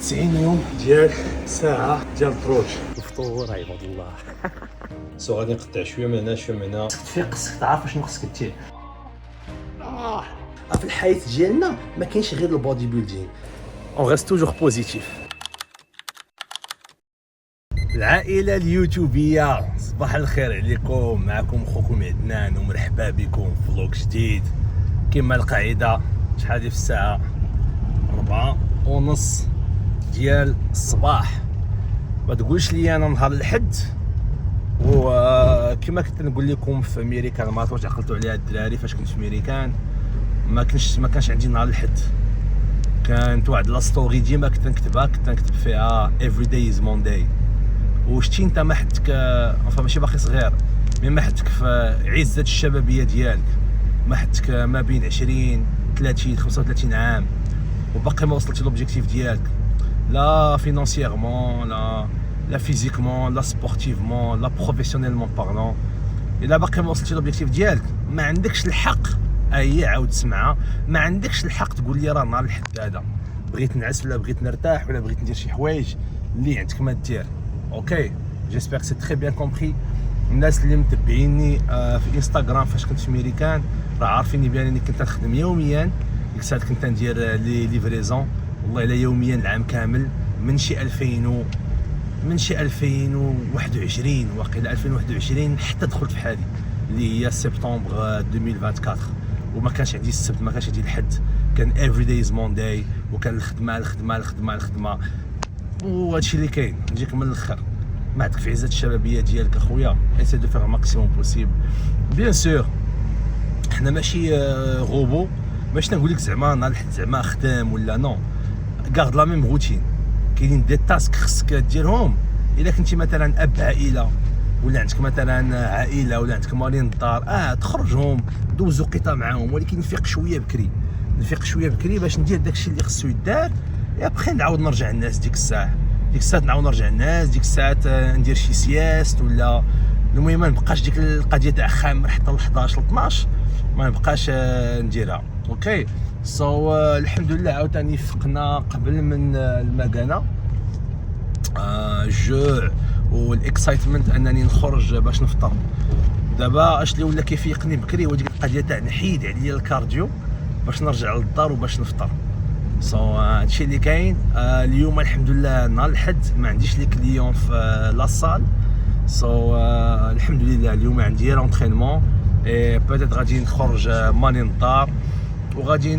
90 يوم ديال ساعة ديال الدروج. الفطور عباد الله. سو غادي نقطع شويه من هنا شويه من هنا. تفيق خصك تعرف شنو خصك دير. في الحياة ديالنا ما كاينش غير البودي بيلدينغ. اون ريست توجور بوزيتيف. العائلة اليوتيوبية، صباح الخير عليكم. معكم خوكم عدنان ومرحبا بكم في فلوق جديد. كما القاعدة شحال في الساعة 4:30 ديال الصباح. ما تقولش لي انا نهار الحد وكما كنت نقول لكم في امريكا، ما عرفتش عقلتوا عليها الدراري فاش كنت في امريكان. ما كانش عندي نهار الحد. كانت واحد لا ستوري ديما كنت نكتب فيها every day is Monday. وشتي انت ما حدك ماشي باقي صغير، ما حدك في عزة الشبابية ديالك، ما حدك ما بين 20 30 35 عام وباقي ما وصلتش لوبجيكتيف ديالك، لا فينانسييرمون لا فيزيكمون لا سبورتيفمون لا بروفيسيونيلمون بارلون. الا باقي ما وصلتش لوبجيكتيف ديالك ما عندكش الحق عاود سمعها، ما عندكش الحق تقول لي راه نهار الحد هذا بغيت نعس ولا بغيت نرتاح ولا بغيت ندير شي حوايج اللي عندك ما دير. اوكي جيسبر سي تري بيان كومبري. الناس اللي متبعيني في انستغرام فاش كنت في امريكان راه عارفيني بان اني كنت نخدم يوميا. ديك الساعات كنت ندير لي ليفريزون والله الا يوميا العام كامل من شي 2021 واقيلا 2021 حتى دخلت في حالي اللي هي سبتمبر 2024. وما كانش عندي السبت، ما كانش عندي الحد، كان افري داي از مونداي. وكان الخدمه وهادشي اللي كاين. نجيك من الاخر، ما عندك في عزه الشبابيه ديالك اخويا ايسي دو فيغ ماكسيموم بوسيبل. بيان سور حنا ماشي روبو، باش نقول لك زعما نهار الحد زعما خدام ولا نو. كارد لا ميم روتين، كاينين دي تاسك خصك ديرهم. الا كنتي مثلا اب عائله ولا عندك مثلا عائله ولا عندك مالين الدار تخرجهم دوزو وقيته معاهم، ولكن نفيق شويه بكري باش ندير داكشي اللي خصو يدار. ابخي نعاود نرجع الناس ديك الساعه ديك الساعات ندير شي سياست ولا المهم ما نبقاش ديك القضيه تاع خامر حتى ل 11 ل 12 ما نبقاش نديرها. اوكي سو الحمد لله عاوتاني فقنا قبل من المكانه. الجوع والاكسايتمنت انني نخرج باش نفطر. دابا اش اللي ولا كيفيقني بكري هو ديك القضيه تاع نحيد عليا الكارديو باش نرجع للدار وباش نفطر. هادشي اللي كاين. اليوم الحمد لله نهار الحد ما عنديش لي كليون في لاصال. الحمد لله اليوم عندي رونترينمون اي بوتيت غادي نخرج ماني للدار وغادي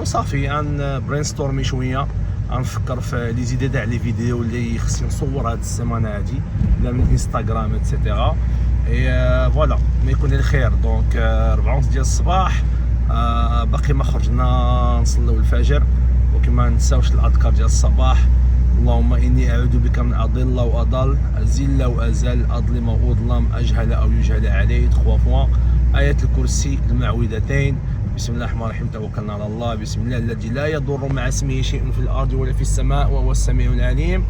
وصافي ان برين ستورمي شويه، غنفكر في لي زيدي تاع لي فيديو اللي خصني نصور هاد السيمانه هادي لا من انستغرام اتسيتيرا. اي فوالا ما يكون الخير. دونك 4 ديال الصباح باقي ما خرجنا نصليو الفجر، وكما نساوش الاذكار ديال الصباح. اللهم اني اعوذ بك من اضل واضل، ازل وازل، اظلم واظلم، اجهل او يجهل علي. 3 فوا ايه الكرسي، المعوذتين. بسم الله الرحمن الرحيم، توكلنا على الله. بسم الله الذي لا يضر مع اسمه شيء في الارض ولا في السماء وهو السميع العليم.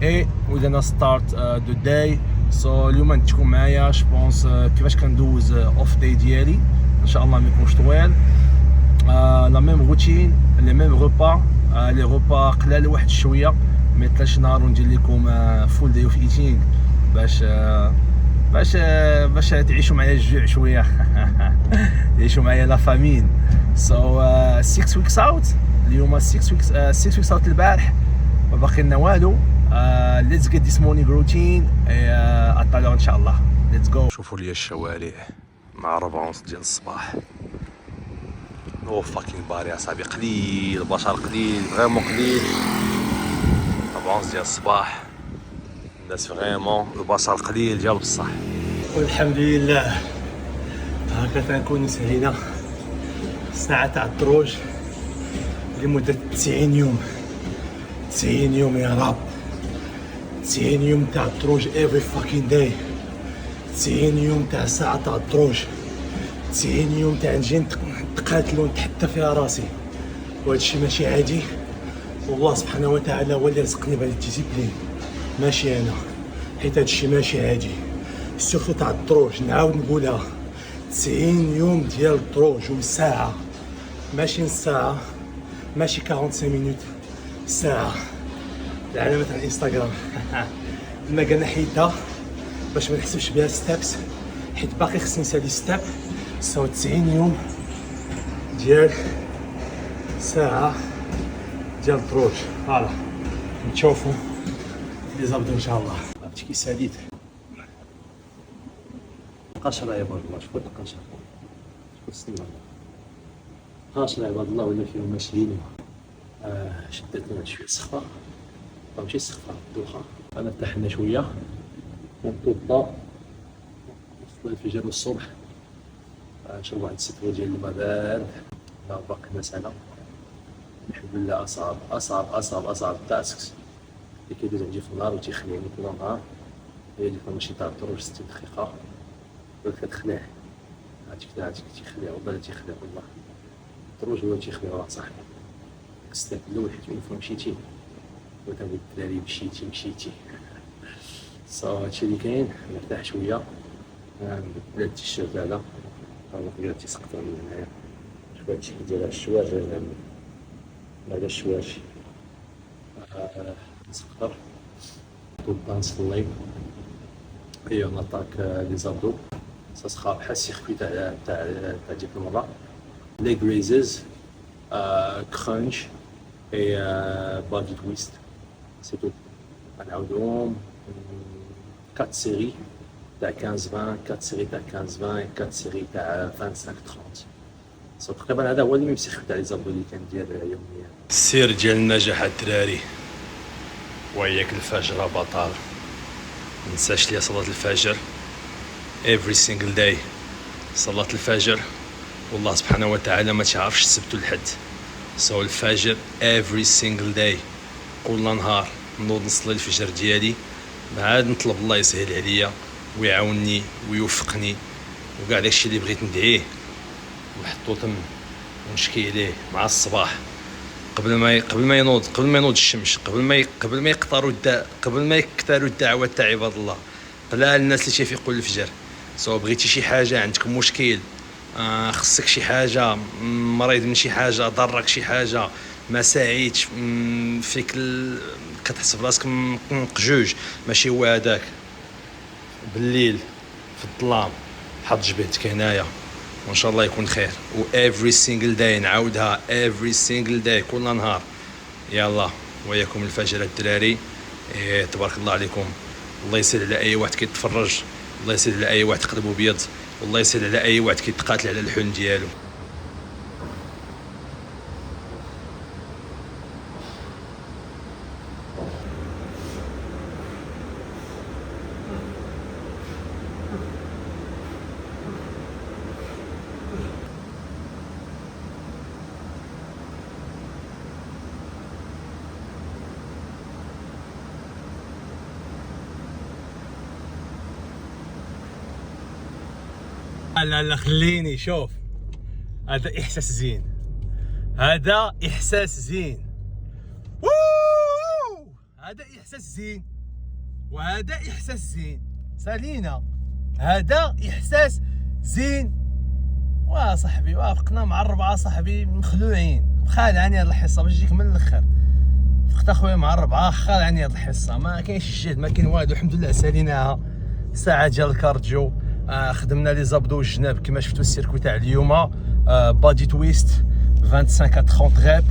اي وي غانا ستارت دو داي. اليوم نتكون معايا جوبونس كيفاش كندوز اوف داي ديالي، ان شاء الله ما يكونش طويل. لا ميم روتين، لي ميم روبا، لي روبا قلال واحد شويه، ما يطلعش نهار وندير لكم فول داي اوف ايتينغ باش تعيشوا معايا الجوع شويه. تعيشوا معايا لا فامين. 6 ويكس اوت اليوم، 6 ويكس اوت البارح ما باقي لنا والو. ليتس جيت ذيس مورنينغ روتين. اطلعوا ان شاء الله. ليتس جو. شوفوا لي الشوارع مع 4:30 ديال الصباح. نو فاكين باري اصاحبي، قليل البشر، قليل فريمون قليل. 4:30 ديال الصباح الناس فريمون البشر قليل ديال بصح. والحمد لله هكا تنكون سهينا ساعة تاع الدروج لمدة 90 يوم. 90 يوم يا رب، 90 يوم تاع الدروج every fucking day. 90 يوم تاع ساعة تاع الدروج، 90 يوم تاع نجي نتقاتل ونتحدى فيها راسي. وهادشي ماشي عادي، والله سبحانه وتعالى هو اللي رزقني بهاد الديسيبلين ماشي انا، حيت هادشي ماشي عادي. سيرتو تاع الدروج نعاود نقولها، 90 يوم ديال الدروج وساعة، ماشي نص ساعة، ماشي 45 مينوت، ساعة. العلامه تاع الانستغرام. ما قالنا حيدها باش ما نحسبش بها ستابس، حيت باقي خصني نسالي ستاب. سو 90 يوم ديال ساعه ديال الدروج. فوالا نشوفوا لي زابدو ان شاء الله. عرفتي كي ساليت قشرة يا عباد الله، شكون القشرة؟ شكون السنة؟ قشرة عباد الله ولا فيهم ماشيين. شدت لنا شوية سخفة، ماشي سخفة دوخة. أنا ارتحنا شوية ونطوطا وصل الفجر والصبح. نشرب واحد الستوة ديال الماء بارد. لا باقي مسألة الحمد لله. أصعب تاسكس اللي كيدوز عندي في النهار وتيخليني كل نهار هي اللي ماشي تاع الدروج 60 دقيقة. كتخلع هاتيك تيخلع وبلا تيخلع والله. الدروج هو تيخلع راه صاحبي. داك الستاب الاول حيت وين فين مشيتي وتقول الدراري مشيتي. هادشي اللي كاين. مرتاح شويه. بلاد التيشيرت هذا راه تيسقط من هنايا شويه هادشي ديال الشواج هذا الشواج نسقطر طوبا نصلي. ايوا نطاك لي زابدو ساسخا بحال السيركوي تاع ديك المره. ليغ ريزز كرانش اي بادي تويست سي تو. غنعاودوهم 4 سيري تاع 15 20، 4 سيري تاع 15 20، 4 سيري تاع 25 30. تقريبا هذا هو اللي ميم سيركوي تاع لي زابدو اللي كندير يوميا. السير ديال النجاح الدراري وياك الفجر بطال. منساش ليا صلاة الفجر every single day. صلاة الفجر والله سبحانه وتعالى ما تعرفش السبت والحد. الفجر every single day كل نهار نوض نصلي الفجر ديالي. عاد نطلب الله يسهل عليا ويعاونني ويوفقني وكاع داكشي اللي بغيت ندعيه ونحطو تم ونشكي عليه مع الصباح قبل ما ينوض الشمس، قبل ما يكثروا الدعوات تاع عباد الله. قلال الناس اللي تيفيقوا للفجر. بغيتي شي حاجه، عندك مشكل، خصك شي حاجه، مريض من شي حاجه، ضرك شي حاجه، ما ساعيتش فيك كتحس براسك مقجوج، ماشي هو هذاك. بالليل في الظلام حط جبهتك هنايا وان شاء الله يكون خير. و every single day نعاودها every single day كل نهار. يلا وياكم الفجر الدراري. تبارك الله عليكم. الله يسهل على اي واحد كيتفرج، الله يسهل على اي واحد قلبه بيض، والله يسهل على اي واحد كيتقاتل على الحلم ديالو. لا خليني شوف. هذا احساس زين، هذا احساس زين، هذا احساس زين، وهذا احساس زين. سالينا هذا احساس زين. صاحبي وافقنا مع 4 صاحبي مخلوعين. خالعني هاد الحصه باش نجيك من الاخر. فقت اخويا مع 4 خالعني هاد الحصه. ما كاينش جهد، ما كاين والو. الحمد لله ساليناها. ساعه ديال الكارديو. خدمنا لي زابدو الجناب كما شفتوا السيركوي تاع اليوم. بادي تويست 25 à 30 غاب،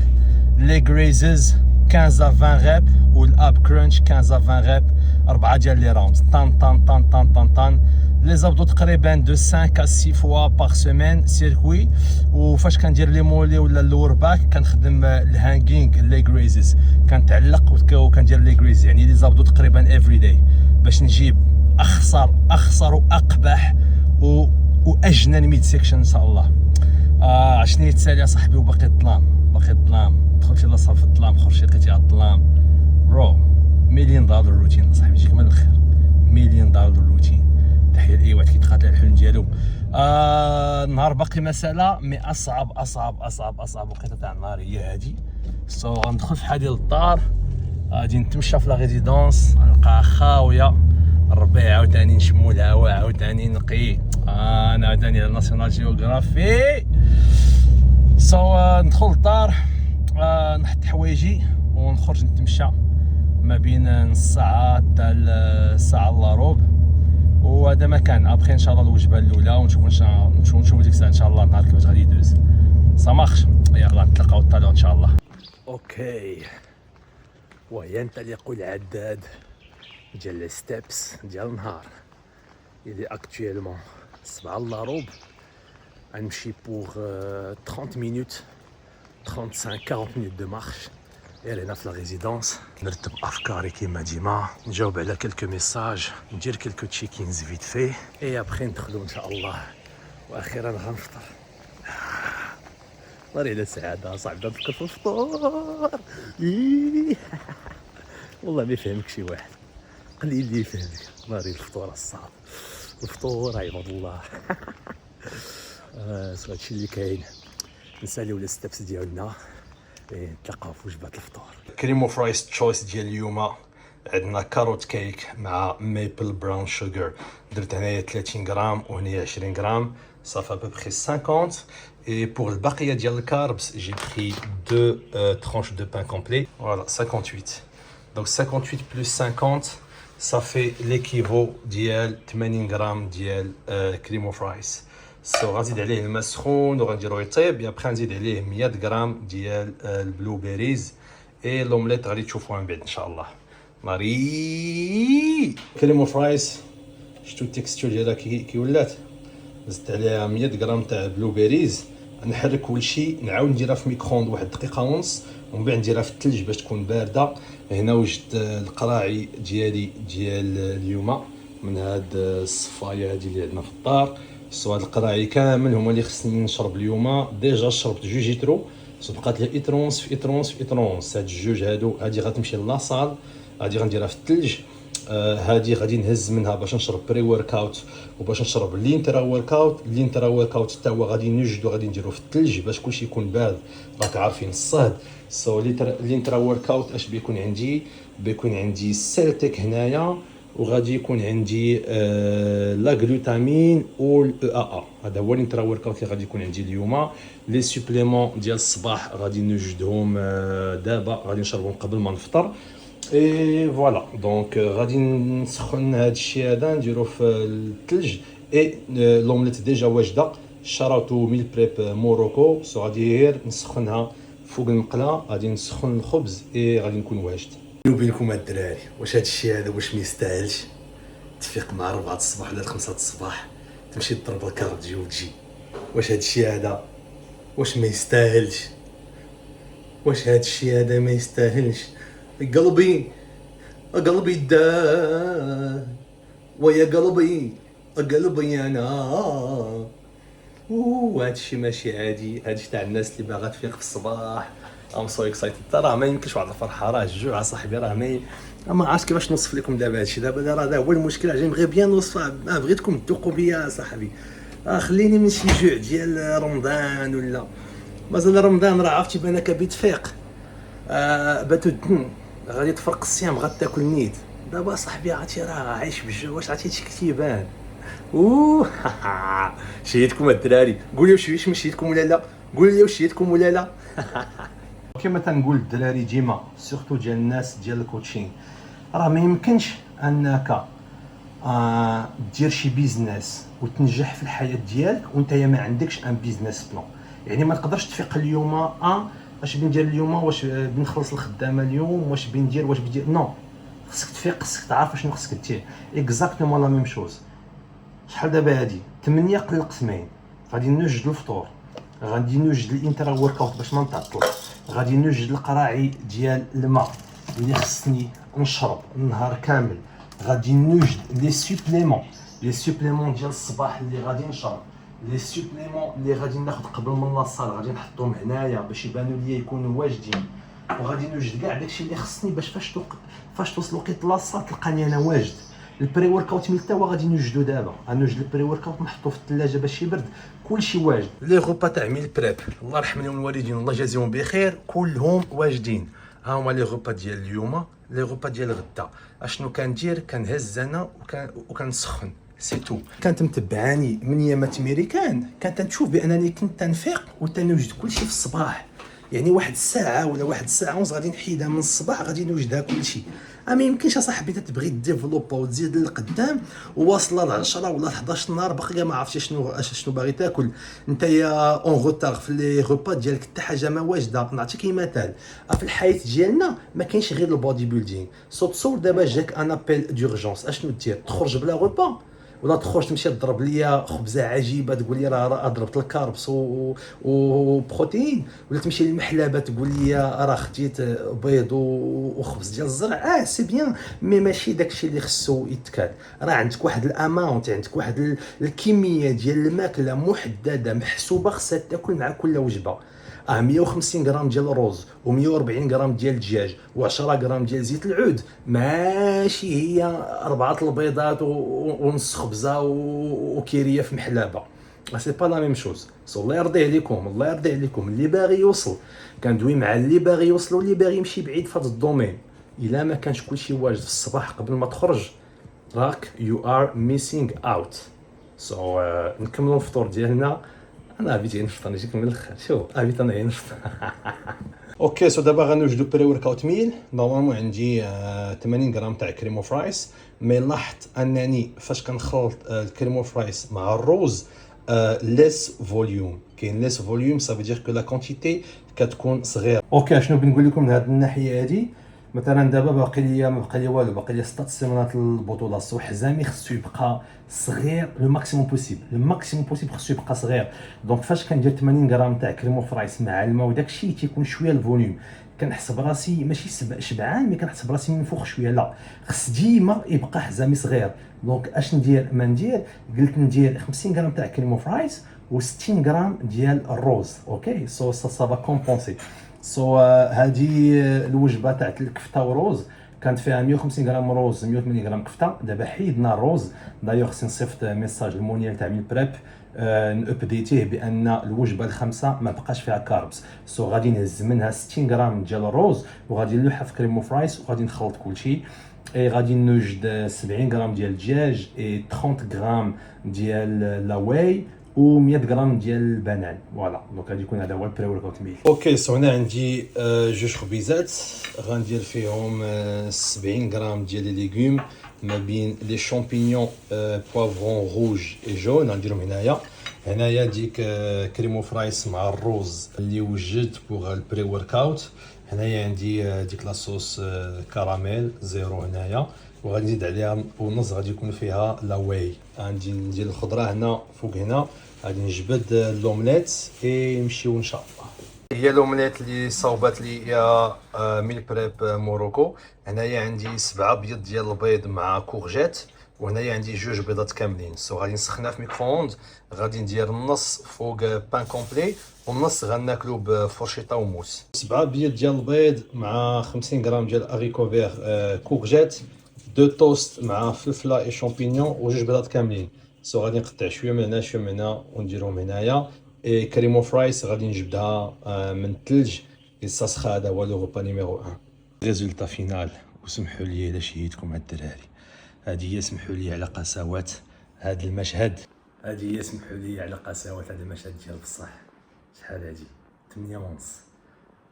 ليغ ريزز 15 à 20 غاب، والاب كرانش 15 à 20 غاب. 4 ديال لي راوندز طان طان طان طان طان طان. لي زابدو تقريبا دو 5 à 6 fois باغ سيمين سيركوي. وفاش كندير لي مولي ولا اللور باك كنخدم الهانغينغ ليغ ريزز، كنتعلق وكندير ليغ ريز. يعني لي زابدو تقريبا افري داي باش نجيب اخسر واقبح واجنن ميد سيكشن ان شاء الله. عشني تسالي يا صاحبي وباقي الظلام. دخلتي لاصال في الظلام، خرجتي لقيتي على الظلام. برو $1,000,000 روتين صاحبي، يجيك من الخير. $1,000,000 روتين. تحيه لاي واحد كيتقاتل على الحلم ديالو. النهار باقي مساله، مي اصعب وقيته تاع النهار هي هادي. غندخل في حديقه الدار، غادي نتمشى في لا ريزيدونس، نلقاها خاويه. الربيع عاوتاني نشمو الهواء، عاوتاني نقي. انا عاوتاني على ناسيونال جيوغرافي. ندخل للدار، نحط حوايجي ونخرج نتمشى. ما بين نص ساعه حتى الساعه الا ربع، وهذا ما كان. ابخي ان شاء الله الوجبه الاولى ونشوفوا ديك الساعه ان شاء الله النهار كيفاش غادي يدوز. صماخ يلا نتلاقاو الطالون ان شاء الله. اوكي، وينطلق العداد ديال لي ستيبس ديال النهار. il est actuellement 7 الا ربع، غنمشي بوغ 30 minutes 35-40 minutes de marche. هنا في لا ريزيدونس نرتب افكاري كيما ديما، نجاوب على كلكو ميساج، ندير كلكو تشيكينز فيت في، اي ابخي ندخلو ان شاء الله. واخيرا غنفطر. ناري على سعاده صاحبي، نفكر في الفطور. والله ما يفهمك شي واحد، قليل اللي يفهمك. ناري الفطور الصعب، الفطور عباد الله. هادشي اللي كاين. نساليو لي ستيبس ديالنا، نتلاقاو في وجبه الفطور. كريمو فرايز تشويس ديال اليوم عندنا كاروت كيك مع ميبل براون شوغر. درت هنايا 30 غرام وهنايا 20 غرام، صافا ابوبخي 50. اي بور البقيه ديال الكاربس جي بخي 2 tranches de pain complet. Voilà 58. Donc 58 plus 50 ça fait l'équivalent ديال 80 غرام ديال كريمو فرايز. غنزيد عليه الماء سخون وغنديرو يطيب، ابخي نزيد عليه 100 غرام ديال البلو بيريز. اي لومليت غادي تشوفوها من بعد ان شاء الله. ناري كريمو فرايز، شفتوا التكستور ديالها كي ولات. زدت عليها 100 غرام تاع بلو بيريز، نحرك كلشي، نعاود نديرها في ميكرووند واحد دقيقه ونص، ومن بعد نديرها في الثلج باش تكون بارده. هنا وجدت القراعي ديالي ديال اليوم من هاد الصفايه هادي اللي عندنا في الدار. هاد القراعي كامل هما اللي خصني نشرب اليوم. ديجا شربت 2 لترو، بقات لي ايترونس في ايترونس في ايترونس. هاد الجوج هادي غتمشي لاصال، هادي غنديرها في الثلج. هادي غادي نهز منها باش نشرب بري ورك اوت وباش نشرب الانترا ورك اوت. الانترا ورك اوت حتى هو غادي نوجدو، غادي نديرو في الثلج باش كلشي يكون بارد. راك عارفين الصهد. الانترا ورك اوت اش بيكون عندي؟ بيكون عندي سيلتيك هنايا، وغادي يكون عندي لا غلوتامين و الاو ا. هذا هو الانترا ورك اوت اللي غادي يكون عندي اليوم. لي سوبليمون ديال الصباح غادي نوجدهم دابا، غادي نشربهم قبل ما نفطر. اي فوالا دونك غادي نسخن هذا الشيء هذا نديرو في الثلج. اي لومليت ديجا واجده، شراوتو ميل بريب موروكو. غادي غير نسخنها فوق المقله، غادي نسخن الخبز اي غادي نكون واجد. بيني وبينكم الدراري، واش هذا الشيء هذا واش ما يستاهلش تفيق مع 4 الصباح ولا 5 الصباح تمشي تضرب الكارديو وتجي؟ واش هذا الشيء هذا واش ما يستاهلش؟ واش هذا الشيء هذا ما يستاهلش؟ قلبي داء، ويا قلبي انا. وهذا الشيء ماشي عادي، هذا الشيء تاع الناس اللي باغا تفيق في الصباح. ام سو اكسايتد. راه ما يمكنش واحد الفرحه، راه الجوع صاحبي، راه ما عرفتش كيفاش نوصف لكم دابا هادشي. دابا راه هذا هو المشكل، عجبني غير بيان نوصف. بغيتكم تذوقوا بيا صاحبي. خليني من شي جوع ديال رمضان ولا مازال رمضان. راه عرفتي بانك بتفيق باتو الدن غادي تفرق الصيام، غادي تاكل نيت. دابا صاحبي عرفتي راه عايش بالجوع. واش عرفتي هادشي كتيبان؟ شهيتكم الدراري، قولوا واش شهيتكم ولا لا؟ قولوا لي واش شهيتكم ولا لا؟ كما تنقول الدراري ديما، سورتو ديال الناس ديال الكوتشين، راه ما يمكنش انك دير شي بيزنس وتنجح في الحياه ديالك وانت ما عندكش ان بيزنس بلان. يعني ما تقدرش تفيق اليوم اش بندير اليوم، واش بنخلص الخدامه اليوم، واش بندير نو. خصك تفيق، خصك تعرف شنو خصك دير. اكزاكتومون لا ميم شوز. شحال دابا هادي 8 قلق 8 غادي نوجد الفطور، غادي نوجد الانترا ورك اوت باش ما نتعطل، غادي نوجد القراعي ديال الماء اللي خصني نشرب النهار كامل، غادي نوجد لي سوبليمون ديال الصباح اللي غادي نشرب، لي سوبليمون اللي غادي ناخذ قبل من لاصال غادي نحطهم هنايا باش يبانوا لي يكونوا واجدين، وغادي نوجد كاع داكشي اللي خصني باش فاش توصل وقت لاصال تلقاني انا واجد. البري ورك اوت ملي توا غادي نوجدو دابا، غنوجد البري ورك اوت نحطو في الثلاجه باش يبرد، كلشي واجد. لي غوبا تاع ميل بريب الله يرحم لهم الوالدين الله يجازيهم بخير كلهم واجدين. ها هما لي غوبا ديال اليوم، لي غوبا ديال الغدا. اشنو كندير؟ كنهز انا وكنسخن سي تو. كانت متبعاني من ايامات ميريكان، كانت تشوف بانني كنت تنفيق وتنوجد كلشي في الصباح. يعني واحد الساعه ولا واحد الساعه ونص غادي نحيدها من الصباح غادي نوجدها كلشي. ما يمكنش اصاحبي تبغي ديفلوبا وتزيد للقدام وواصله ل 10 ولا 11 نهار باقي ما عرفتش شنو باغي تاكل انت يا اون روتار في لي روبا ديالك، حتى حاجه ما واجده. نعطيك مثال، في الحياه ديالنا ما كاينش غير البودي بيلدينغ. تصور دابا جاك ان ابيل دورجونس، اشنو دير؟ تخرج بلا روبا ولا تخرج تمشي تضرب ليا خبزه عجيبه تقول لي راه ضربت الكاربس وبروتين، ولا تمشي للمحلبه تقول لي راه خديت بيض وخبز ديال الزرع. سي بيان، مي ماشي داكشي اللي خصو يتكال. راه عندك واحد الاماونت، عندك واحد الكميه ديال الماكله محدده محسوبه خصها تاكل مع كل وجبه. 150 غرام ديال الرز و140 غرام ديال الدجاج و10 غرام ديال زيت العود ماشي هي 4 البيضات ونص خبزه وكيريه في محلابه. سي با لا ميم شوز. الله يرضي عليكم، الله يرضي عليكم. اللي باغي يوصل كندوي مع اللي باغي يوصل واللي باغي يمشي بعيد في هذا الدومين. الا ما كانش كلشي واجد في الصباح قبل ما تخرج راك يو ار ميسينغ اوت. نكملوا الفطور ديالنا. انا بغيت نفطر نجيك من الاخر. شوف بغيت انا نفطر. اوكي دابا غنوجدوا بري ورك اوت ميل. نورمالمون عندي 80 غرام تاع كريمو فرايس، مي لاحظت انني فاش كنخلط الكريمو فرايس مع الروز ليس فوليوم. كاين ليس فوليوم صافي دير كو لا كونتيتي كتكون صغيره. اوكي شنو بنقول لكم من هذه الناحيه هذه؟ مثلا دابا باقي لي ما بقى لي والو، باقي لي 6 سيمانات البطوله. الصو حزامي خصو يبقى صغير لو ماكسيموم بوسيبل، لو ماكسيموم بوسيبل خصو يبقى صغير. دونك فاش كندير 80 غرام تاع كريمو فرايس مع الماء وداك الشيء تيكون شويه الفوليوم، كنحس براسي ماشي شبعان، مي كنحس براسي منفوخ شويه. لا خص ديما يبقى حزامي صغير. دونك اش ندير؟ ما ندير، قلت ندير 50 غرام تاع كريمو فرايس و60 غرام ديال الروز. اوكي سا فا كومبونسي. هذه الوجبه تاع الكفته وروز كانت فيها 150 غرام روز 180 غرام كفته. دابا حيدنا الروز. دايوغ خصني نصيفط ميساج المونيال تاع ميل بريب نابديتيه بان الوجبه الخامسه ما بقاش فيها كاربس. غادي نهز منها 60 غرام ديال الروز وغادي نلوحها في كريمو فرايس وغادي نخلط كلشي. غادي نوجد 70 غرام ديال الدجاج 30 غرام ديال لاواي و100 غرام ديال البنان. فوالا دونك غادي يكون هذا هو البري ورك اوت ميل. اوكي هنا عندي جوج خبيزات غندير فيهم 70 غرام ديال لي ليغوم ما بين لي شامبينيون بوافرون روج اي جون غنديرهم هنايا ديك كريمو فرايس مع الروز اللي وجدت بوغ البري ورك اوت. هنايا عندي ديك لاصوص كراميل زيرو هنايا وغادي نزيد عليها ونص غادي يكون فيها لاواي. عندي ندير الخضره هنا فوق هنا غادي نجبد لومليت نمشيو ان شاء الله. هي لومليت اللي صوبات لي يا ميل بريب موروكو. هنايا عندي 7 بيض ديال البيض مع كورجيت وهنايا عندي 2 بيضات كاملين. غادي نسخنها في ميكرووند. غادي ندير النص فوق بان كومبلي والنص غناكلو بفرشيطه وموس. 7 بيض ديال البيض مع 50 غرام ديال اريكو فير كورجيت، 2 توست مع فلفله اي شامبينيون و2 بيضات كاملين. غادي نقطع شويه من هنا شويه من هنا ونديرهم هنايا. كريمو فرايس غادي نجبدها من الثلج. الساسخا هذا هو لو روبا نيميرو 1. ريزولتا فينال. وسمحوا لي الا شهيتكم على الدراري. هذه هي سمحوا لي على قساوات هذا المشهد. هذه هي سمحوا لي على قساوات هذا المشهد ديال بصح. شحال هذه 8 ونص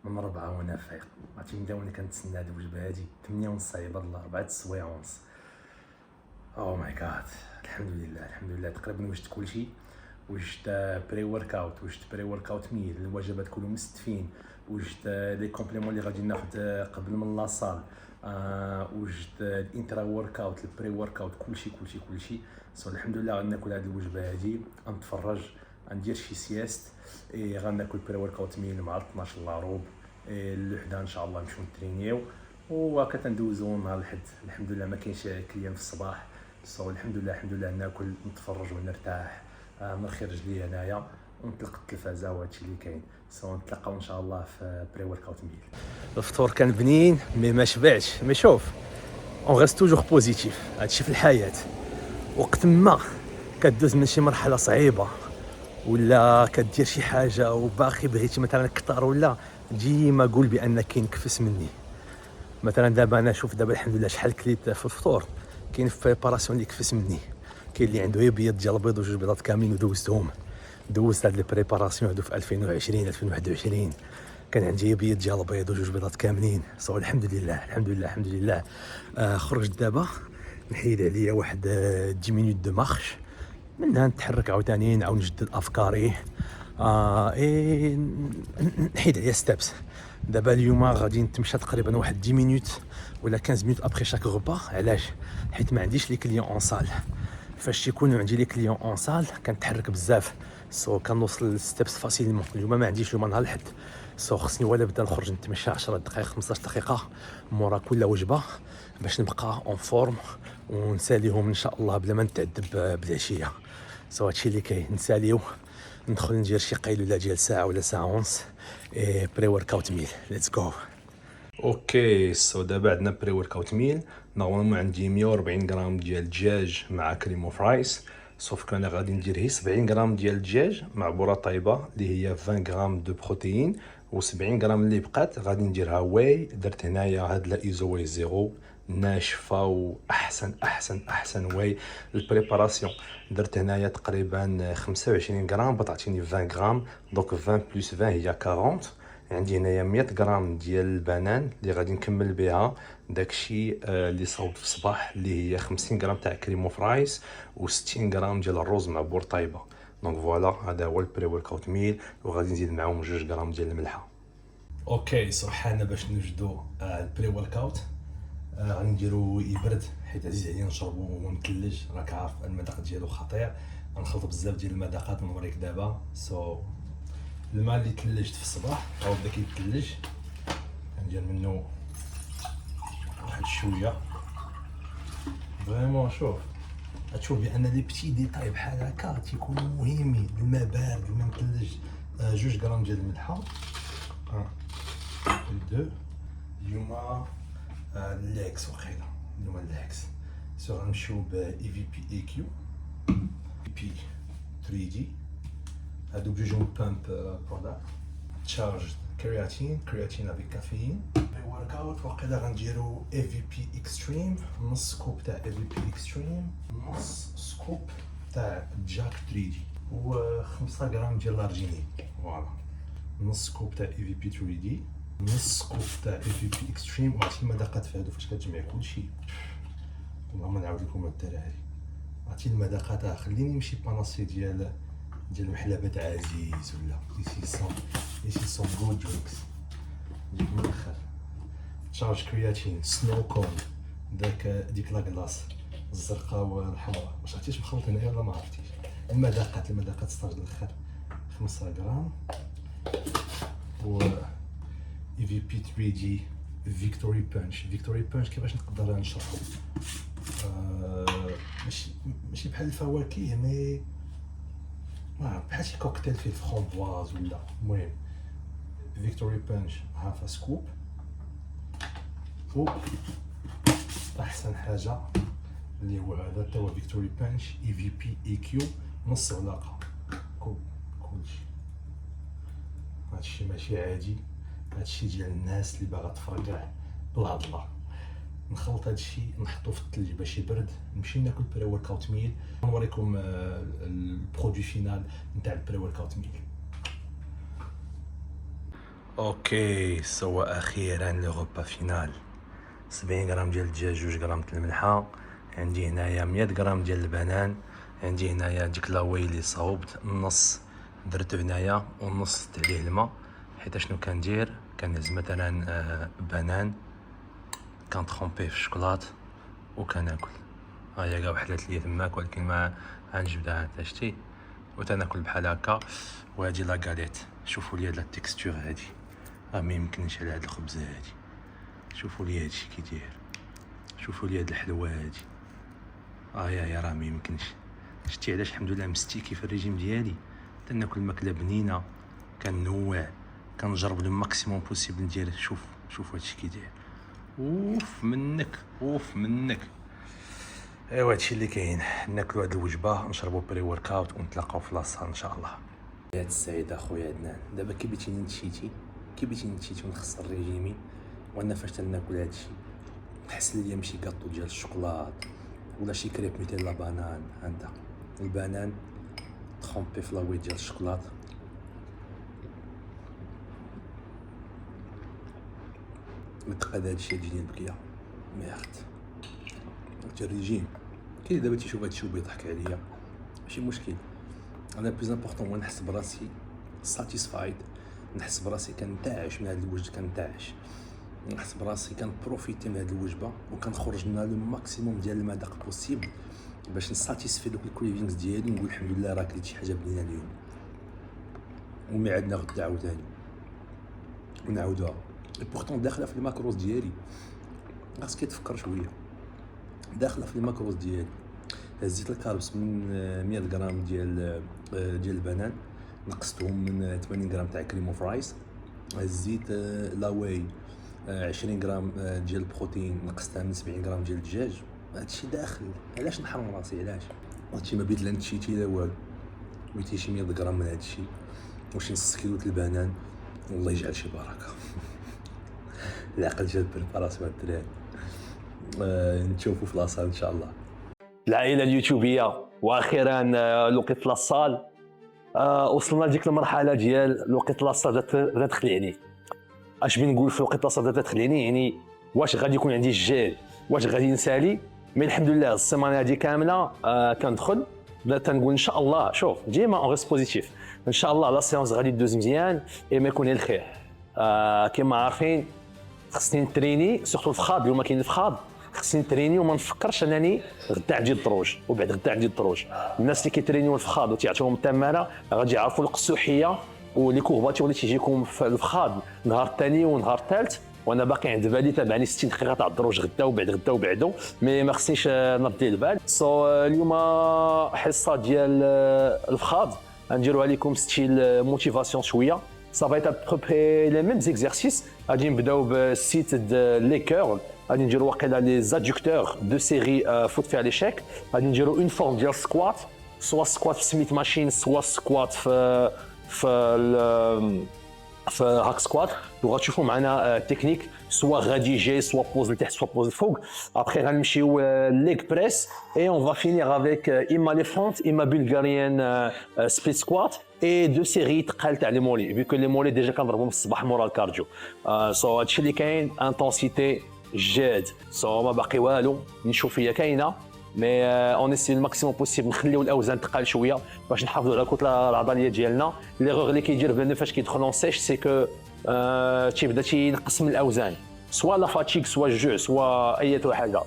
من 4 وانا فايق. عرفتي نبدا وانا كنتسنى هذه الوجبه هذه 8 ونص عباد الله 4 السوايع ونص. او ماي جاد الحمد لله الحمد لله تقريبا وجدت كلشي. وجدت بري ورك اوت، وجدت بري ورك اوت ميل، الوجبات كلهم مستفين، وجدت لي كومبليمون اللي غادي ناخذ قبل من لاصال، وجدت الانترا ورك اوت البري ورك اوت كلشي. الحمد لله غناكل هذه الوجبه هذه غنتفرج غندير شي سياست غناكل بري ورك اوت ميل مع 12 لاروب اللحده ان شاء الله نمشيو نترينيو وهكا ندوزو نهار الحد. الحمد لله ما كاينش كليان في الصباح. الحمد لله ناكل نتفرج ونرتاح نرخي رجلي هنايا ونطلق التلفازه وهادشي اللي كاين. نتلاقاو ان شاء الله في بري ورك اوت ميل. الفطور كان بنين مي ما شبعتش. مي شوف اون غيست توجور بوزيتيف. هادشي في الحياه وقت ما كدوز من شي مرحله صعيبه ولا كدير شي حاجه وباقي بغيتي مثلا كثر ولا ديما قول بان كاين كفس مني. مثلا دابا انا شوف دابا الحمد لله شحال كليت في الفطور. كاين في بريباراسيون اللي كفس مني، كاين اللي عنده بيض ديال البيض وجوج بيضات كاملين ودوزتهم. دوزت هاد البريباراسيون هادو في 2020 2021 كان عندي بيض ديال البيض وجوج بيضات كاملين. سو الحمد لله الحمد لله الحمد لله. خرجت دابا نحيد عليا واحد 10 مينوت دو مارش، منها نتحرك عاوتاني نعاود نجدد افكاري. نحيد عليا ستابس. دابا اليوم غادي نتمشى تقريبا واحد 10 مينوت ولا 15 مينوت ابخي شاك غوبا. علاش؟ حيت ما عنديش لي كليون اون سال. فاش يكونوا عندي لي كليون اون سال كنتحرك بزاف، سو كنوصل للستابس فاسيلمون. اليوم ما عنديش اليوم نهار الحد، سو خصني ولا بدا نخرج نتمشى 10 دقائق 15 دقيقه مورا كل وجبه باش نبقى اون فورم ونساليهم ان شاء الله بلا ما نتعذب بالعشيه. سو هادشي اللي كاين، نساليو ندخل ندير شي قيلوله ديال ساعه ولا ساعه ونص بري ورك اوت ميل. ليتس جو. اوكي سو دابا عندنا بري ورك اوت ميل. نورمالمون عندي 140 غرام ديال الدجاج مع كريم اوف رايس، سوف كان غادي ندير هي 70 غرام ديال الدجاج مع بوره طايبه اللي هي 20 غرام دو بروتين، و70 غرام اللي بقات غادي نديرها واي. درت هنايا هاد لا ايزو واي زيرو ناشفه واحسن احسن احسن واي. البريباراسيون درت هنايا تقريبا 25 غرام بتعطيني 20 غرام، دونك 20 بلس 20 هي 40. عندي هنايا 100 غرام ديال البنان اللي غادي نكمل بها داكشي اللي صوبت في الصباح اللي هي 50 غرام تاع كريم اوف رايس و60 غرام ديال الرز مع بور طايبه. دونك فوالا هذا هو البري ورك اوت ميل، وغادي نزيد معاهم 2 غرام ديال الملحه. اوكي سو حنا باش نوجدوا البري ورك اوت. غادي نديرو يبرد حيت عزيز عليا نشربو مثلج، راك عارف المذاق ديالو خطير. غنخلط بزاف ديال المذاقات نوريك دابا. سو الماء اللي تلجت في الصباح او بدا كيتلج ندير منه واحد شويه فريمون. شوف غتشوف بان لي بتي ديتاي بحال هكا تيكونوا مهمين. الماء بارد الماء متلج. 2 غرام ديال الملحه. 2 اليوم لاكس وقيله اليوم لاكس. سو غنمشيو ب اي في بي اي كيو بي 3 دي. هادو بجوجهم بامب برودكت تشارج كرياتين افيك كافيين. ورك اوت وقيلا غنديرو اي في بي اكستريم، نص سكوب تاع اي في بي اكستريم، نص سكوب تاع جاك 3 دي، و 5 غرام ديال الارجينين. فوالا نص سكوب تاع اي في بي 3 دي، نص سكوب تاع اي في بي اكستريم. وعرفتي المذاقات في هادو فاش كتجمع كلشي. والله ما نعاود لكم الدراري، عرفتي المذاقات. خليني نمشي باناسي ديال محلبات عزيز ولا ici sont good drinks. نجيب من الاخر تشارج كرياتين سنو كون ديك لا كلاص الزرقاء والحمراء. واش عرفتيش مخلط هنايا ولا ما عرفتيش؟ المذاقات ستارج الاخر 5 غرام. و اي في بي 3 دي فيكتوري بانش كيفاش نقدر نشرحو؟ ماشي بحال الفواكه مي بحال شي كوكتيل فيه فرامبواز ولا. المهم فيكتوري بانش هاف سكوب. و احسن حاجه اللي هو هذا تا هو فيكتوري بانش اي في بي اي كيو نص علاقه كلشي. هادشي ماشي عادي، هادشي ديال الناس اللي باغا تفرقع بالهضله. نخلط هادشي نحطو في الثلج باش يبرد، نمشي ناكل بري ورك اوت ميل. نوريكم البرودوي فينال نتاع البري ورك اوت ميل. اوكي سو اخيرا لو غوبا فينال. 70 غرام ديال الدجاج، 2 غرام ديال الملحه، عندي هنايا 100 غرام ديال البنان، عندي هنايا ديك لاوي اللي صاوبت النص درتو هنايا والنص زدت عليه الماء. حيت شنو كندير؟ كنهز مثلا بنان كنطخومبيه في الشوكولات وكناكل. هيا كاع وحدات ليا تماك، ولكن ما غنجبدها حتى شتي وتناكل بحال هكا. وهادي لا غاليت، شوفوا لي هاد لا تيكستور هادي، ما يمكنش على هاد الخبزه هادي. شوفوا لي هادشي كي داير، شوفوا لي هاد الحلوه هادي. يا راه ما يمكنش. شتي علاش؟ الحمد لله مستيكي في الريجيم ديالي، تناكل ماكله بنينه، كنوع، كنجرب لو ماكسيموم بوسيبل ندير. شوف هادشي كي داير. اوف منك. ايوا هادشي اللي كاين. ناكلو هاد الوجبه، نشربو بري ورك اوت ونتلاقاو في لاصال ان شاء الله. حياة السعيدة اخويا عدنان. دابا كي بغيتيني نتشيتي ونخسر ريجيمي، وانا فاش تناكل هادشي نحس ليا مشي كاطو ديال الشوكولات ولا شي كريب نوتيلا بانان. هاندا البنان تخومبي في لاوي ديال الشوكولات متقاد هاد الشيء تجيني البكيه ميرد الريجيم. كاين دابا تيشوف هاد الشيء وبيضحك عليا ماشي مشكل. انا بليز امبورطون هو نحس براسي ساتيسفايد، نحس براسي كنتعش من هاد الوجبه، كنتعش نحس براسي كنبروفيتي من هاد الوجبه وكنخرج منها لو ماكسيموم ديال المذاق بوسيبل باش نساتيسفي دوك الكريفينغز ديالي ونقول الحمد لله راه كليت شي حاجه بنينه اليوم وميعادنا غدا عاوتاني ونعاودوها. بورتون داخله في الماكروز ديالي، خاصك تفكر شويه داخله في الماكروز ديالي. هزيت الكاربس من 100 غرام ديال البنان، نقصتهم من 80 غرام تاع كريم اوف رايس. هزيت لاواي 20 غرام ديال البروتين، نقصتها من 70 غرام ديال الدجاج. هادشي داخل، علاش نحرم راسي؟ علاش هادشي ما بيت لا نتشيتي لا والو. بغيتي شي 100 غرام من هادشي وشي نص كيلو د البنان، والله يجعل شي بركه. العقل جا بريباراسيون الدراري. نشوفوا في لاصال ان شاء الله. العائله اليوتيوبيه، واخيرا الوقت لاصال. وصلنا لديك المرحله ديال الوقت لاصال بدات تخلعني. اش بين نقول في الوقت لاصال بدات تخلعني؟ يعني واش غادي يكون عندي الجهد، واش غادي نسالي؟ مي الحمد لله السيمانه هذه كامله كندخل بدات نقول ان شاء الله. شوف ديما اون ريست بوزيتيف، ان شاء الله لا سيونس غادي تدوز مزيان اي ما يكون الخير. كما عارفين خصني نتريني سورتو الفخاض. اليوم كاين الفخاض، خصني نتريني وما نفكرش انني غدا عندي الدروج وبعد غدا عندي الدروج. الناس اللي كيترينيو الفخاض وتيعطيوهم التماره غادي يعرفوا القسوحيه ولي كورباتور اللي تيجيكم في الفخاض نهار الثاني ونهار الثالث. وانا باقي عند بالي تابعني 60 دقيقه تاع الدروج غدا وبعد غدا وبعدو، مي ما خصنيش نردي البال. اليوم حصه ديال الفخاض غنديروها لكم ستيل موتيفاسيون شويه. Ça va être à peu près les mêmes exercices. غادي نبداو بالسيت لي كور، غادي نديرو واقيلا لي زادكتور دو سيري فوت فيها ليشيك. غادي نديرو اون فورم ديال سكوات، سوا سكوات في سميت ماشين، سوا سكوات في هاك سكوات. وغتشوفوا معنا تكنيك سوا غادي جاي سوا بوز لتحت سوا بوز الفوق. ابخي غنمشيو ليغ بريس اي اون فا فينير افيك اما لي فرونت اما بلغاريان سبليت سكوات اي دو سيري تقال تاع لي مولي، فيكو لي مولي ديجا كنضربهم في الصباح مورا الكارديو. هادشي اللي كاين انتونسيتي جاد. ما باقي والو، نشوف هي كاينه مي اون اسي الماكسيموم بوسيبل نخليو الاوزان تقال شويه باش نحافظوا على الكتله العضليه ديالنا. ليغور اللي كيدير بنادم فاش كيدخل اون سيش سي كو تيبدا تينقص من الاوزان، سوا لا فاتيك سوا الجوع سوا اي حاجه.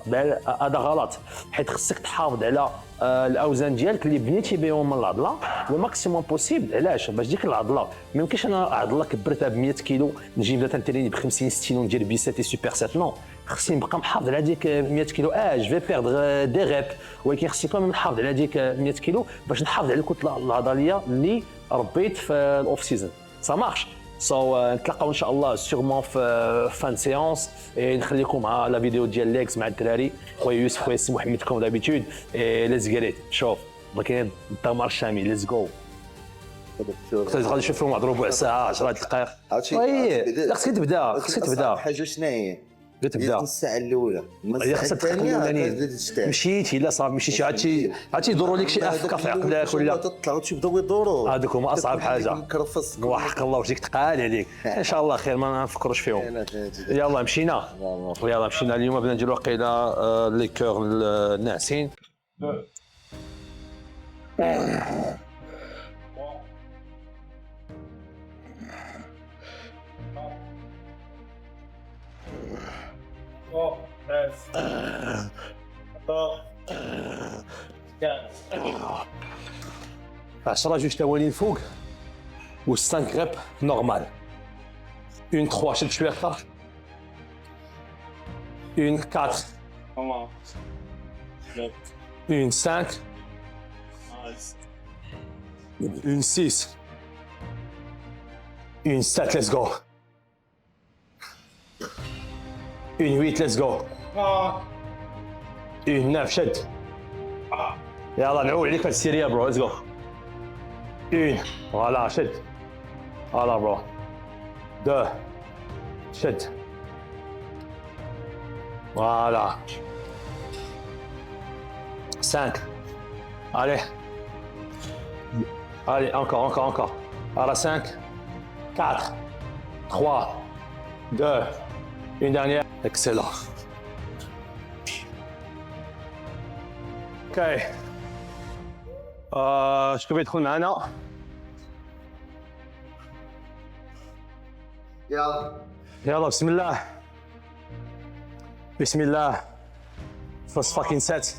هذا غلط، حيت خصك تحافظ على الاوزان ديالك اللي بنيتي بهم من العضله لو ماكسيموم بوسيبل. علاش؟ باش ديك العضله ما يمكنش انا عضله كبرتها ب 100 كيلو نجي نبدا تنتريني ب 50 60 وندير بيسات سوبر سات. نو، خصني نبقى محافظ على ديك 100 كيلو. جو في بيردر دي ريب، ولكن خصني كمان نحافظ على ديك 100 كيلو باش نحافظ على الكتله العضليه اللي ربيت في الاوف سيزون. سا مارش. نتلاقاو ان شاء الله سيغمون في فان سيونس. نخليكم مع لا فيديو ديال ليكس مع الدراري خويا يوسف خويا سي محمد كوم دابيتود. ليتس جيت. شوف ما كاين الدمار الشامي. ليتس جو. غادي نشوفهم نهضروا بوع ساعه 10 دقائق. وي خصك تبدا، خصك تبدا حاجه شنو هي؟ تبدا الساعه الاولى، هي خصك الثانيه. مشيتي لا صافي مشيتي عاد يدوروا لك شي افكار في عقلك ولا تطلعوا تبداو يدوروا. هذوك هما اصعب حاجه. وحق الله واش ديك تقال عليك. ان شاء الله خير ما نفكروش فيهم. يلا مشينا. يلا مشينا اليوم بدنا نديروا واقيلا لي كور الناعسين. عشرة جوج ثواني الفوق و 5 غريب نورمال. اون 3 شد شويه اكثر. اون 4 اون 5 اون 6 اون 7. ليتس جو. اون 8. ليتس جو. اون 9. شد. يلا نعول عليك هاد السيريا برو. ليتس جو. اون. فوالا شد. فوالا برو. 2 شد. فوالا 5. allez allez encore voilà 5 4 3 2 Une dernière. Excellent. Ok. شكون يدخل معنا؟ يلا بسم الله. بسم الله. First fucking set.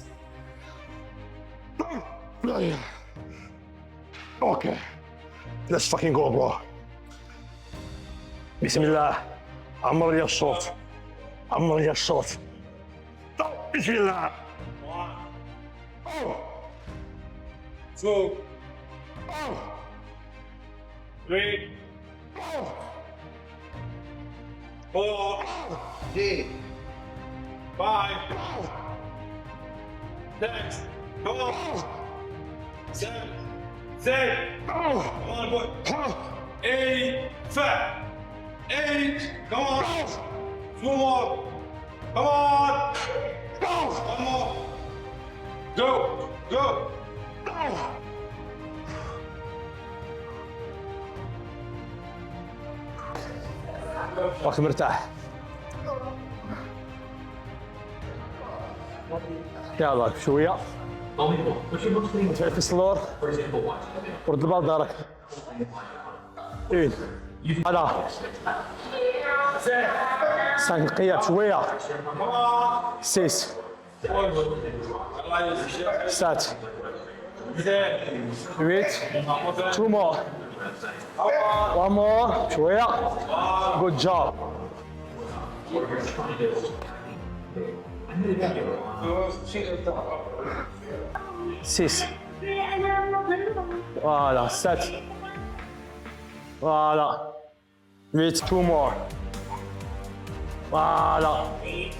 Okay. Let's fucking go, bro. بسم الله. عمر لي الشوط. عمر لي الشوط. بسم الله. 2, 3, 4, 5, 6, come on, 7, 8, come on, boy, 8, 8, come on, 2 more, come on, 1 more, go. راك مرتاح. يلا شويه في السلور ورد البال دارك. اين على 5 القيام شويه 6 7 8 2 more 1 more شويه. good job. Six. Voilà, 7. Voilà. 8, 2 more. Voilà.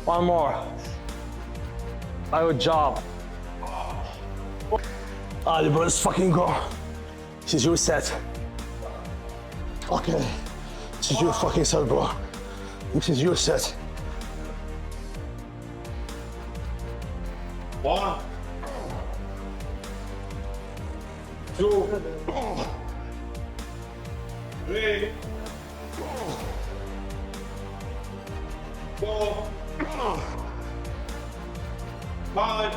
1 more. Good job. Allez, bro, let's fucking go. This is your set. Okay. This is your fucking set, bro. This is your set. 1, 2, 3, 4, 5,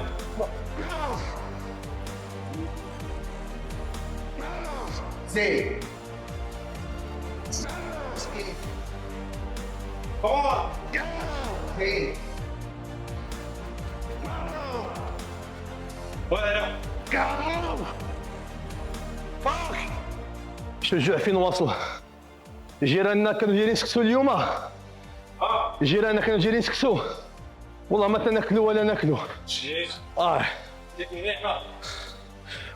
6. Come on. شجع فين واصل. جيراننا كانوا جايين يسكسوا اليوم. جيراننا كانوا جايين يسكسوا. والله ما تناكلوا ولا ناكلوا.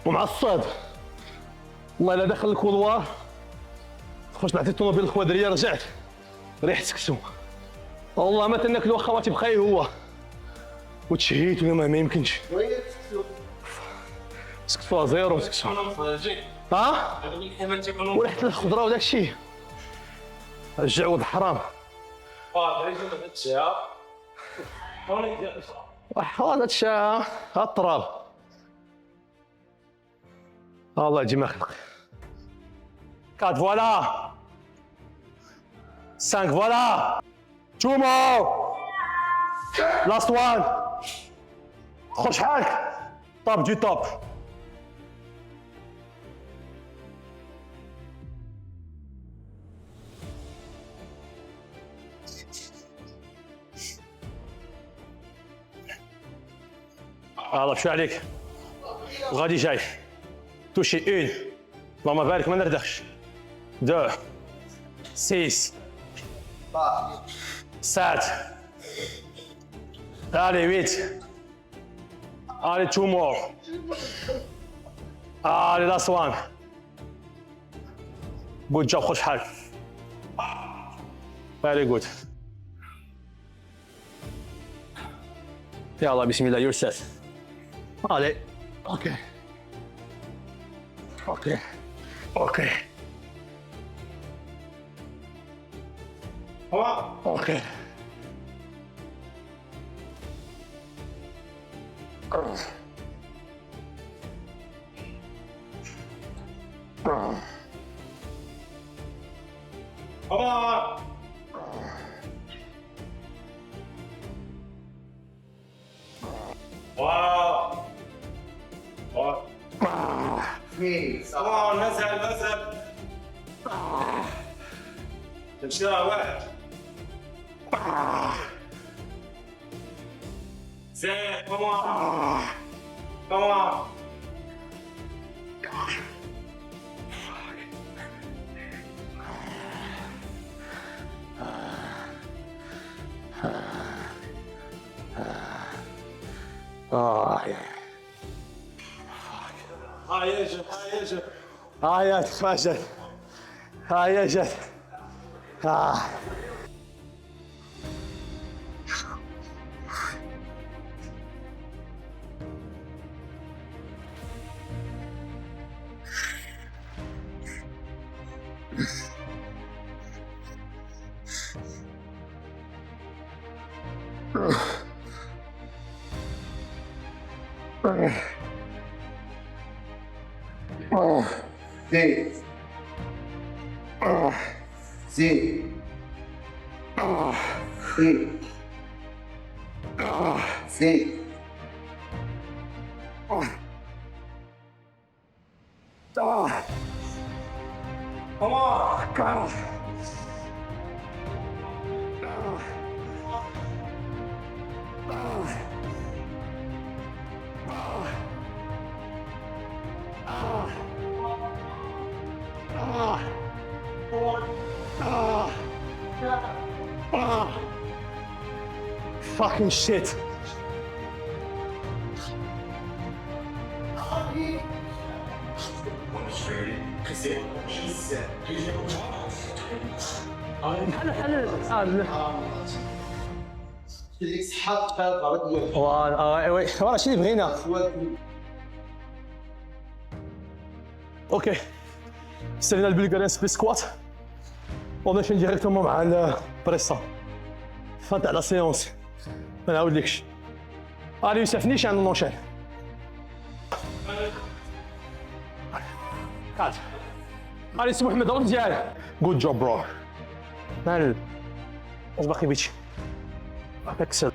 ومعصب. والله الا دخل الكولوار خرجت نعطي الطوموبيل الخوادريه رجعت ريحه سكسو. والله ما تناكلوا خواتي بخاي هو وتشهيت ولا ما يمكنش. سكسو زيرو سكسو. وريحه الخضره وداك الشيء. الجعود حرام. هذا الشاء التراب. الله يجي خلق. 4 فوالا 5 فوالا 2 مور لاست وان. خرج حالك طاب دو طاب. الله بشو عليك وغادي جاي توشي 1 اللهم بارك ما نردخش 2 6 7 allez 8 allez 2 more allez last one good job خش حالك very good يلا بسم الله you're set allez Okay. Okay. Okay. Okay. Come on. Wow. One. Come on, نزل. تمشي واحد. زين. Come on. يا تفاشل. يا جد. Fucking shit. فوالا شي اللي بغينا. اوكي سالينا البلغاريان سبليت سكوات ونمشي ديريكتومون مع البريسا فان تاع لا سيونس ما نعاودلكش. الي يوسف نيشان نونشين. قاعد الي سي محمد رد ديالك. جود جوب برو مان. واش باقي بيتي اكسل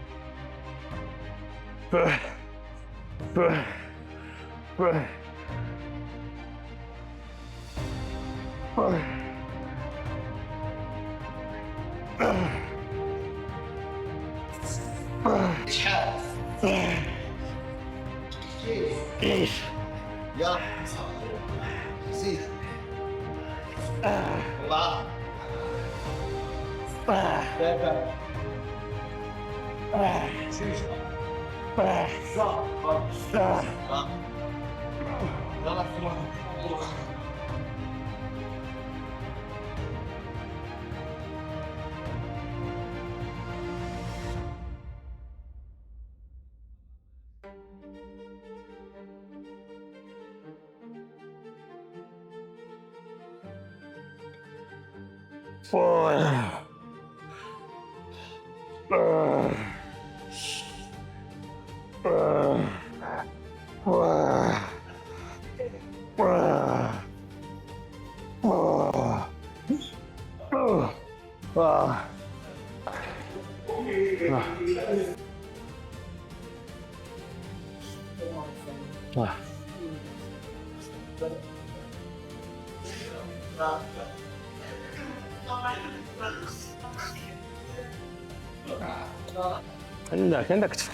عندك تدفع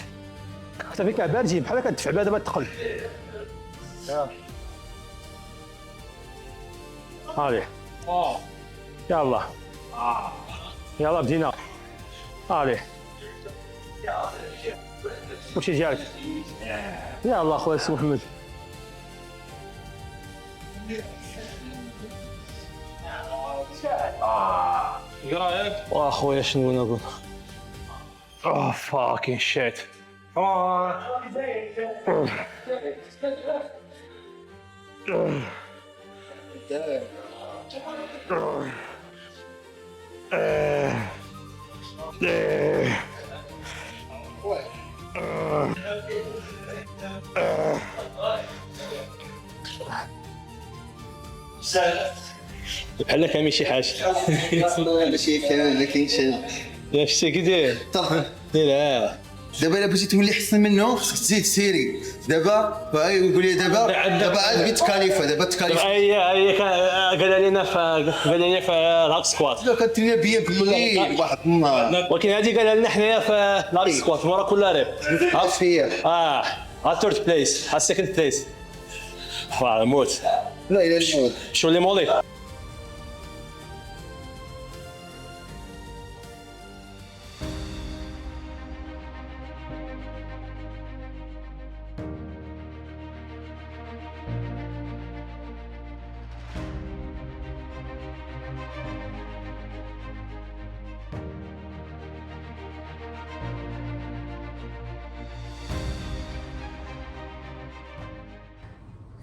حتى فيك باردين بحال هكا تدفع بها دابا تقل. هادي يلا يلا بدينا. هادي واش ديالك؟ يلا خويا سي محمد. قرايك؟ واخويا شنو نقول؟ Oh fucking shit. Come on. بحال كامل شي حاجه. ماشي كامل ما كاينش. يا شتي كي داير؟ طبعا لا دابا الا بغيتي تولي احسن منه خصك تزيد سيري دابا يقول لي دابا عاد بيت كاليفا دابا تكاليفا هي قال لنا في الهاك سكوات. لا كترينا بيا في الليل واحد النهار ولكن هذه قالها لنا حنايا في الهاك سكوات مورا كل ريب. عرفت فيا ها ثيرد بليس ها سيكند بليس. موت لا الى الموت. شو اللي مولي.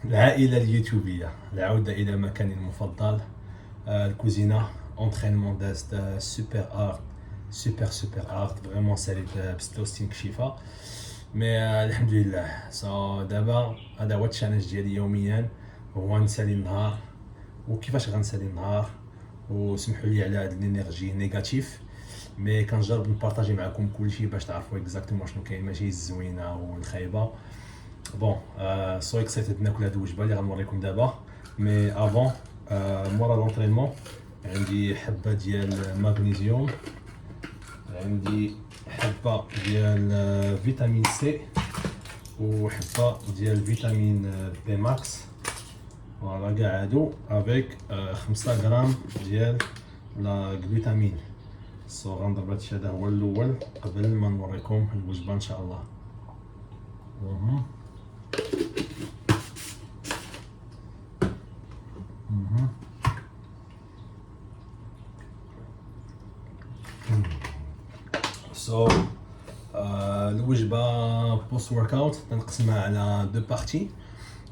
العائلة اليوتيوبية، العودة إلى مكاني المفضل، الكوزينة، اونترينمون دازت سوبر ارت، سوبر ارت، فريمون ساليت بستوستين كشيفة، مي الحمد لله. دابا هذا هو التشالنج ديالي يوميا، هو نسالي النهار. وكيفاش غنسالي النهار؟ وسمحوا لي على هاد الانرجي نيجاتيف، مي كنجرب نبارطاجي معكم كلشي باش تعرفوا اكزاكتومون شنو كاين، ماشي الزوينه والخايبه. بون سو اكسايتد ناكل هاد الوجبه اللي غنوريكم دابا، مي افون مورا لونطرينمون عندي حبه ديال مغنيسيوم، عندي حبه ديال فيتامين سي، وحبه ديال فيتامين بي ماكس، فوالا كاع هادو افيك 5 غرام ديال لا غلوتامين. غنضرب هادشي هذا هو الاول قبل ما نوريكم الوجبه ان شاء الله. الوجبه بوست ورك اوت تنقسمها على دو بارتي.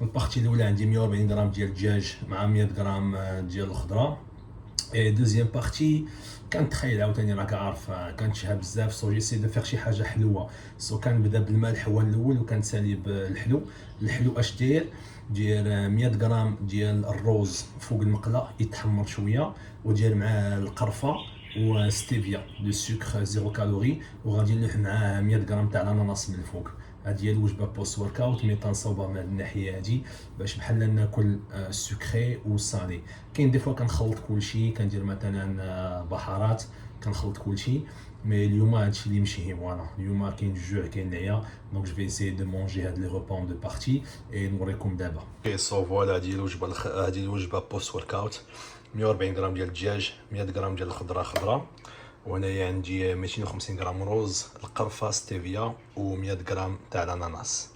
البارتي الاولى عندي 140 غرام ديال الدجاج مع 100 غرام ديال الخضره. دوزيام بارتي كنتخيل عاوتاني راك عارف كنتشهى بزاف، سو جيسي دو فيغ شي حاجه حلوه. كنبدا بالملح هو الاول وكنسالي بالحلو. الحلو اش دير 100 غرام ديال الروز فوق المقله يتحمر شويه، ودير معاه القرفه وستيفيا دو سكر زيرو كالوري، وغادي نلوح معاه 100 غرام تاع الاناناس من الفوق. هادي هي الوجبه بوست ورك اوت، مي تنصاوبها من الناحيه هادي باش بحال ناكل سكري وصالي. كاين دي فوا كنخلط كلشي، كندير مثلا بهارات كنخلط كلشي، مي اليوم هادشي اللي مشي. فوالا اليوم كاين الجوع كاين العيا، دونك جو في اسيي دو مونجي هاد لي روبا دو بارتي اي نوريكم دابا. اوكي فوالا هادي الوجبه هادي الوجبه بوست ورك اوت. 140 غرام ديال الدجاج، 100 غرام ديال الخضره خضره، وهنايا عندي 250 غرام روز، القرفه ستيفيا، و100 غرام تاع الاناناس.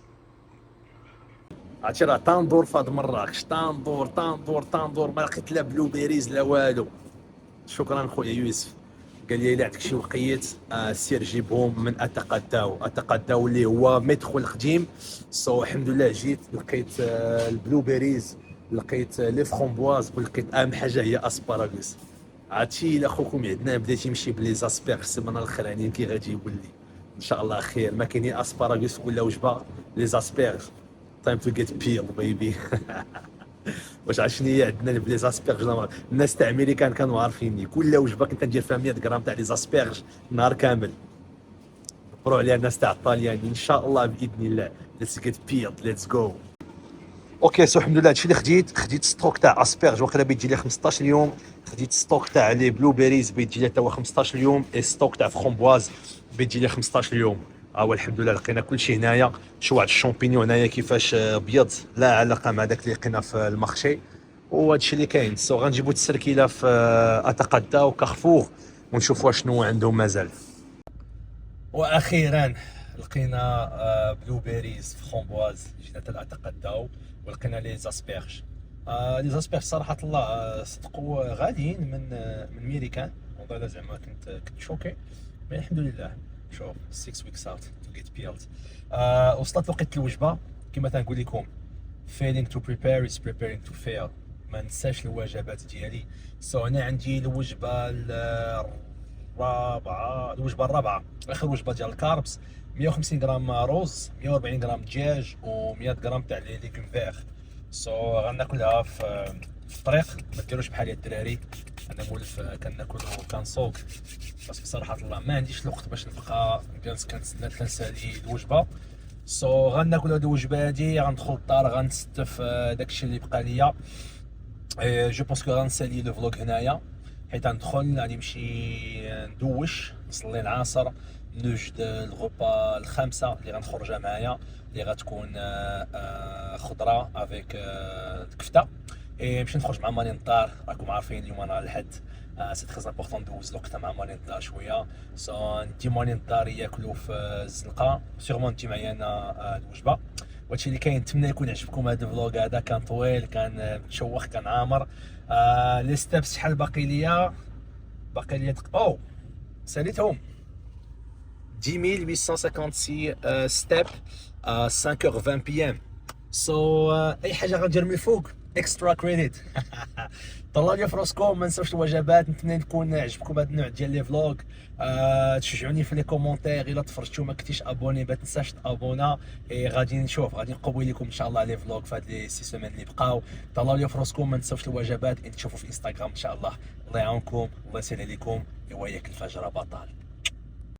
عرفتي راه طندور في هاد مراكش، طندور ما لقيت لا بلو بيريز لا والو. شكرا خويا يوسف، قال لي الا عندك شي وقيت سير جيبهم من اتقداو اللي هو ميترو القديم. الحمد لله جيت لقيت البلو بيريز، لقيت لي فرامبواز، ولقيت اهم حاجه هي اسباراغوس. عرفتي الا خوكم عندنا بدا تيمشي بلي زاسبيغ السيمانه الاخرانيين كي غادي يولي ان شاء الله خير. ما كاينين اسباراغوس ولا وجبه لي زاسبيغ تايم تو جيت بيل بيبي. واش عرفتي هي عندنا بلي زاسبيغ؟ الناس تاع امريكان كانوا عارفيني، كل وجبه كنت ندير فيها 100 غرام تاع لي زاسبيغ نهار كامل. برو عليها الناس تاع الطاليان ان شاء الله باذن الله. ليتس جيت بيل ليتس جو. اوكي الحمد لله هادشي اللي خديت ستوك تاع اسبيرج وقيلا بيجي لي 15 يوم، خديت ستوك تاع لي بلو بيريز بيجي لي حتى هو 15 يوم، اي ستوك تاع فرامبواز بيجي لي 15 يوم. الحمد لله لقينا كلشي هنايا. شو واحد الشامبينيون هنايا كيفاش بيض لا علاقه مع داك اللي لقينا في المارشي، وهادشي اللي كاين. غنجيبو التسركيله في اتقدا وكارفور ونشوفوا شنو عندهم مازال. واخيرا لقينا بلو بيريز فرامبواز، جينا حتى اتقداو ولقينا لي زاسبيرج. لي زاسبيرج صراحه الله صدقوا غاليين من ميريكان، والله زعما كنت شوكي، مي الحمد لله. شوف 6 weeks out to get peeled. وصلت وقت الوجبه كما تنقول لكم، failing to prepare is preparing to fail. ما ننساش الوجبات ديالي. انا عندي الوجبه الرابعه اخر وجبه ديال الكاربس، 150 غرام روز، 140 غرام دجاج، و100 غرام تاع لي ليغوم فيغ. غناكلها في في الطريق ما ديروش بحالي الدراري. انا مولف كناكل وكنصوب، بس بصراحه الله ما عنديش الوقت باش نبقى جالس كنتسنى 3 ساعات الوجبه. غناكل هاد الوجبه هادي، غندخل للدار غنستف داكشي اللي بقى ليا. جو بونس كو غنسالي لو فلوغ هنايا، حيت غندخل غادي نمشي ندوش، نصلي العصر، نوجد الغوبا الخامسه اللي غنخرجها معايا، اللي غتكون خضره افيك الكفته. نمشي نخرج مع مالين الدار، راكم عارفين اليوم انا الحد سي تري امبورطون ندوز الوقت مع مالين الدار شويه. ندي مالين الدار ياكلوا في الزنقه، سيغمون ندي معايا انا الوجبه. وهادشي اللي كاين. نتمنى يكون عجبكم هذا الفلوغ هذا، كان طويل، كان متشوق، كان عامر. لي ستابس شحال باقي ليا؟ باقي ليا او ساليتهم 10856 ستيب 5h20 PM. اي حاجه غندير من الفوق اكسترا كريديت. طلعوا لي فراسكم، ما نساوش الوجبات. نتمنى يكون عجبكم هذا النوع ديال لي فلوغ. تشجعوني في لي كومونتير، الا تفرجتوا ما كنتيش ابوني ما تنساش تابونا. غادي نقوي لكم ان شاء الله لي فلوغ في هاد لي 6 سيمين اللي بقاو. طلعوا لي فراسكم، ما نساوش الوجبات. تشوفوا في انستغرام ان شاء الله. الله يعاونكم، الله يسهل عليكم، وياك الفجر بطل.